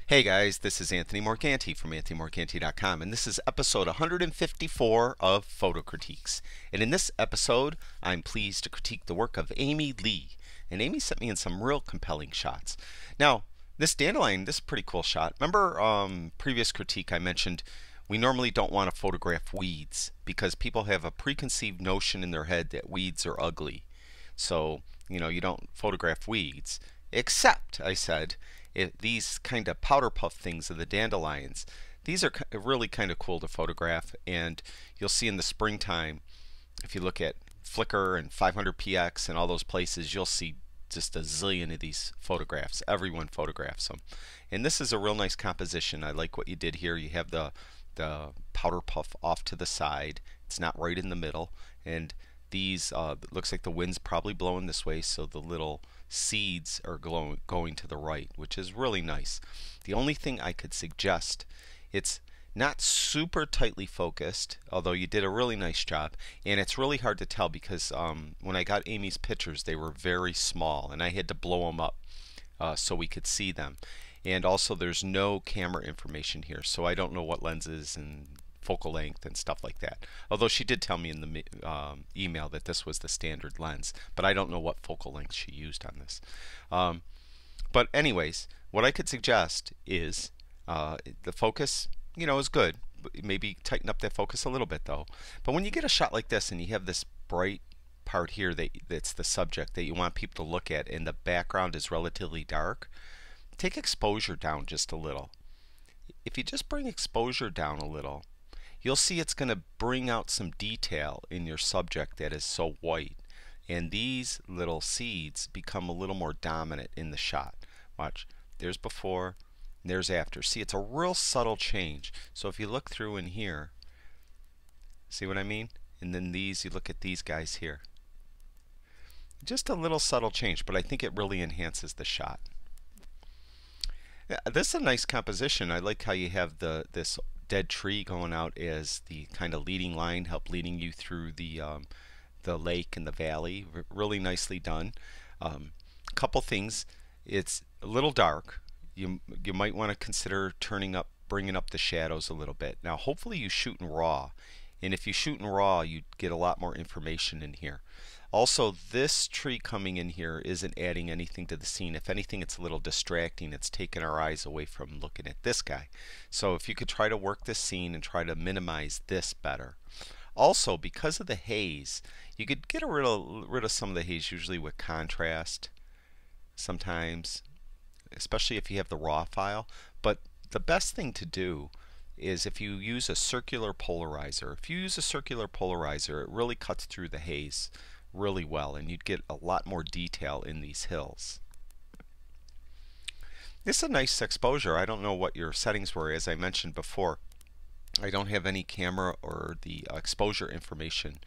Hey guys, this is Anthony Morganti from anthonymorganti.com, and this is episode 154 of Photo Critiques. And in this episode, I'm pleased to critique the work of Amy Lee. And Amy sent me in some real compelling shots. Now, this dandelion, this is a pretty cool shot. Remember previous critique I mentioned we normally don't want to photograph weeds because people have a preconceived notion in their head that weeds are ugly. So, you don't photograph weeds. Except, I said, these kind of powder puff things of the dandelions, these are really kind of cool to photograph. And you'll see in the springtime, if you look at Flickr and 500px and all those places, you'll see just a zillion of these photographs. Everyone photographs them. And this is a real nice composition. I like what you did here. You have the powder puff off to the side. It's not right in the middle. And these, looks like the wind's probably blowing this way, so the little seeds are going to the right, which is really nice. The only thing I could suggest, it's not super tightly focused, although you did a really nice job, and it's really hard to tell because when I got Amy's pictures, they were very small, and I had to blow them up so we could see them. And also, there's no camera information here, so I don't know what lenses and focal length and stuff like that. Although she did tell me in the email that this was the standard lens, but I don't know what focal length she used on this. But anyways, what I could suggest is the focus, is good. Maybe tighten up that focus a little bit though. But when you get a shot like this and you have this bright part here that's the subject that you want people to look at and the background is relatively dark, take exposure down just a little. If you just bring exposure down a little, you'll see it's going to bring out some detail in your subject that is so white. And these little seeds become a little more dominant in the shot. Watch, there's before, there's after. See, it's a real subtle change. So if you look through in here, see what I mean? And then these, you look at these guys here. Just a little subtle change, but I think it really enhances the shot. This is a nice composition. I like how you have this dead tree going out as the kind of leading line, leading you through the lake and the valley. Really nicely done. Couple things. It's a little dark. You might want to consider bringing up the shadows a little bit. Now, hopefully you shoot in RAW, and if you shoot in RAW, you get a lot more information in here. Also, this tree coming in here isn't adding anything to the scene. If anything, it's a little distracting. It's taking our eyes away from looking at this guy. So if you could try to work this scene and try to minimize this better. Also, because of the haze, you could get rid of some of the haze usually with contrast sometimes, especially if you have the RAW file. But the best thing to do is if you use a circular polarizer. If you use a circular polarizer, it really cuts through the haze really well, and you'd get a lot more detail in these hills. This is a nice exposure. I don't know what your settings were. As I mentioned before, I don't have any camera or the exposure information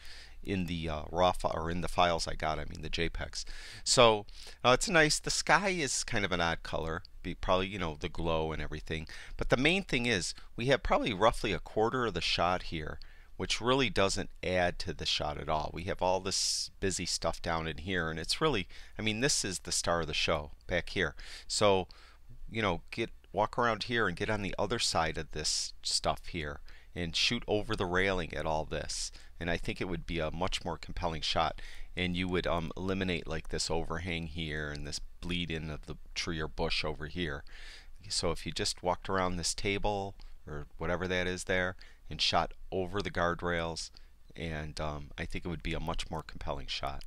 in the raw or in the files I got. I mean the JPEGs. So it's nice. The sky is kind of an odd color. Probably the glow and everything. But the main thing is we have probably roughly a quarter of the shot here, which really doesn't add to the shot at all. We have all this busy stuff down in here, and it's really, I mean, this is the star of the show back here. So, walk around here and get on the other side of this stuff here and shoot over the railing at all this. And I think it would be a much more compelling shot. And you would eliminate like this overhang here and this bleed in of the tree or bush over here. So if you just walked around this table or whatever that is there and shot over the guardrails, and I think it would be a much more compelling shot.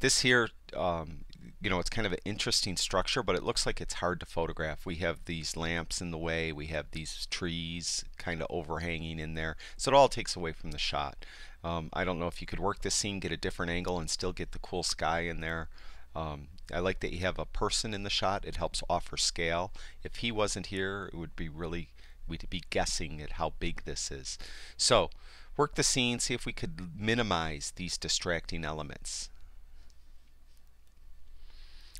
This here, it's kind of an interesting structure, but it looks like it's hard to photograph. We have these lamps in the way, we have these trees kind of overhanging in there, so it all takes away from the shot. I don't know if you could work this scene, get a different angle, and still get the cool sky in there. I like that you have a person in the shot. It helps offer scale. If he wasn't here, it would be really, we'd be guessing at how big this is. So work the scene, see if we could minimize these distracting elements.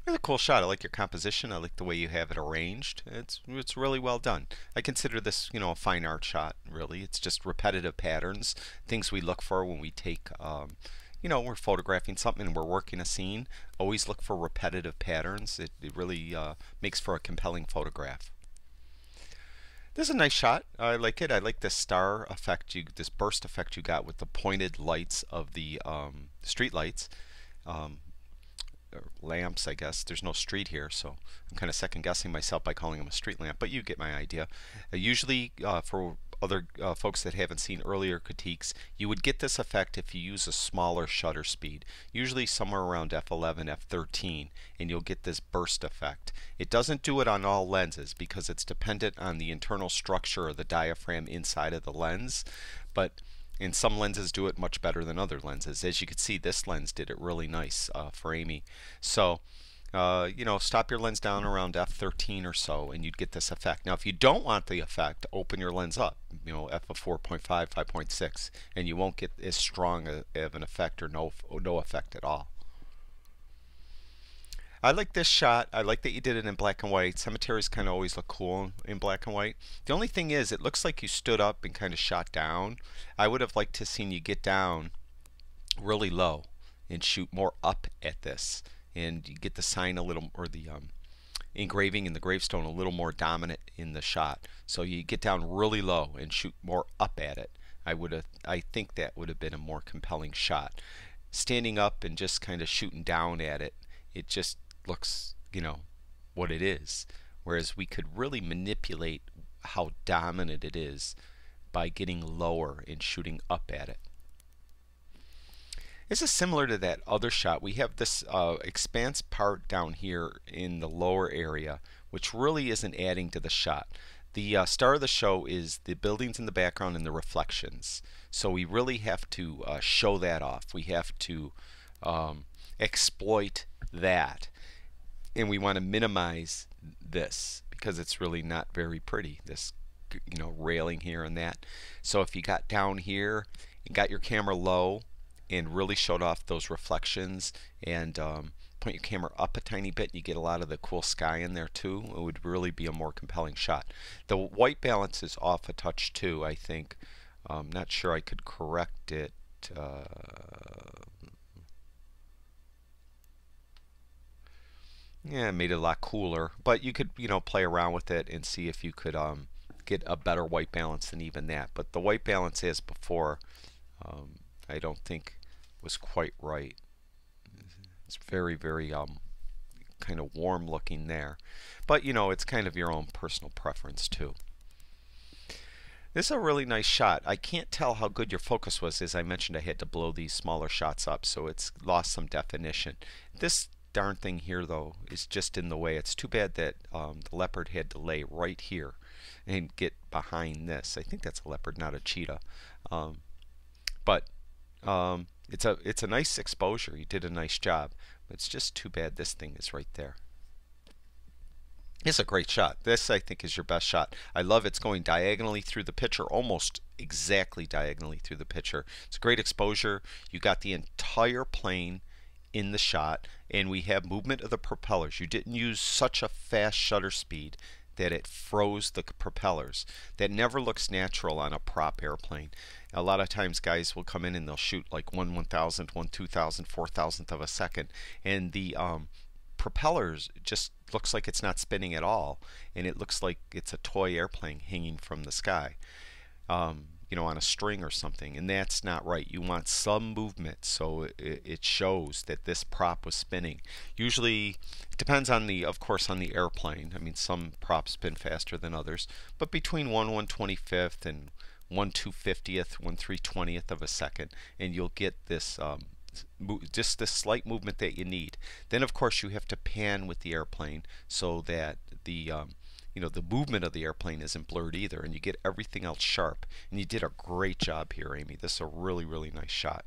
Really cool shot. I like your composition. I like the way you have it arranged. It's really well done. I consider this, a fine art shot, really. It's just repetitive patterns, things we look for when we take we're photographing something and we're working a scene, always look for repetitive patterns. It really makes for a compelling photograph. This is a nice shot. I like it. I like this star effect, this burst effect you got with the pointed lights of the street lights. Um, or lamps, I guess. There's no street here, so I'm kind of second guessing myself by calling them a street lamp, but you get my idea. Usually, for other folks that haven't seen earlier critiques, you would get this effect if you use a smaller shutter speed, usually somewhere around f11, f13, and you'll get this burst effect. It doesn't do it on all lenses because it's dependent on the internal structure of the diaphragm inside of the lens, and some lenses do it much better than other lenses. As you can see, this lens did it really nice for Amy. So, stop your lens down around f13 or so, and you'd get this effect. Now, if you don't want the effect, open your lens up, f of 4.5, 5.6, and you won't get as strong of an effect or no effect at all. I like this shot. I like that you did it in black and white. Cemeteries kind of always look cool in black and white. The only thing is, it looks like you stood up and kind of shot down. I would have liked to seen you get down really low and shoot more up at this, and you get the sign a little, or the engraving in the gravestone a little more dominant in the shot. So you get down really low and shoot more up at it. I think that would have been a more compelling shot. Standing up and just kind of shooting down at it, it just looks, what it is. Whereas we could really manipulate how dominant it is by getting lower and shooting up at it. This is similar to that other shot. We have this expanse part down here in the lower area, which really isn't adding to the shot. The star of the show is the buildings in the background and the reflections. So we really have to show that off. We have to exploit that. And we want to minimize this because it's really not very pretty, this railing here and that. So if you got down here and got your camera low and really showed off those reflections and point your camera up a tiny bit, and you get a lot of the cool sky in there too, it would really be a more compelling shot. The white balance is off a touch too, I think. I'm not sure I could correct it. Yeah, it made it a lot cooler, but you could, play around with it and see if you could get a better white balance than even that. But the white balance as before, I don't think was quite right. It's very, very kind of warm looking there. But, it's kind of your own personal preference too. This is a really nice shot. I can't tell how good your focus was. As I mentioned, I had to blow these smaller shots up, so it's lost some definition. This darn thing here though is just in the way. It's too bad that the leopard had to lay right here and get behind this. I think that's a leopard, not a cheetah. But it's a nice exposure. You did a nice job. But it's just too bad this thing is right there. It's a great shot. This, I think, is your best shot. I love it's going diagonally through the picture, almost exactly diagonally through the picture. It's a great exposure. You got the entire plane in the shot, and we have movement of the propellers. You didn't use such a fast shutter speed that it froze the propellers. That never looks natural on a prop airplane. A lot of times guys will come in and they'll shoot like 1/1000th, 1/2000th, 4,000th of a second, and the propellers just looks like it's not spinning at all, and it looks like it's a toy airplane hanging from the sky. On a string or something, and that's not right. You want some movement so it shows that this prop was spinning. Usually it depends on of course on the airplane. I mean, some props spin faster than others, but between 1/125th and 1/250th, 1/320th of a second, and you'll get this just this slight movement that you need. Then of course you have to pan with the airplane so that the the movement of the airplane isn't blurred either, and you get everything else sharp. And you did a great job here, Amy. This is a really, really nice shot.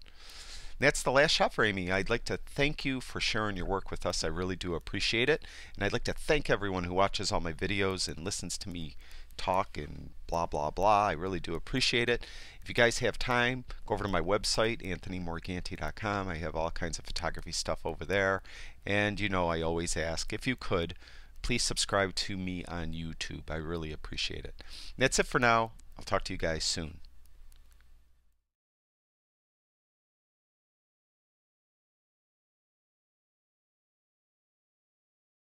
And that's the last shot for Amy. I'd like to thank you for sharing your work with us. I really do appreciate it. And I'd like to thank everyone who watches all my videos and listens to me talk and blah, blah, blah. I really do appreciate it. If you guys have time, go over to my website, anthonymorganti.com. I have all kinds of photography stuff over there. And I always ask if you could, please subscribe to me on YouTube. I really appreciate it. That's it for now. I'll talk to you guys soon.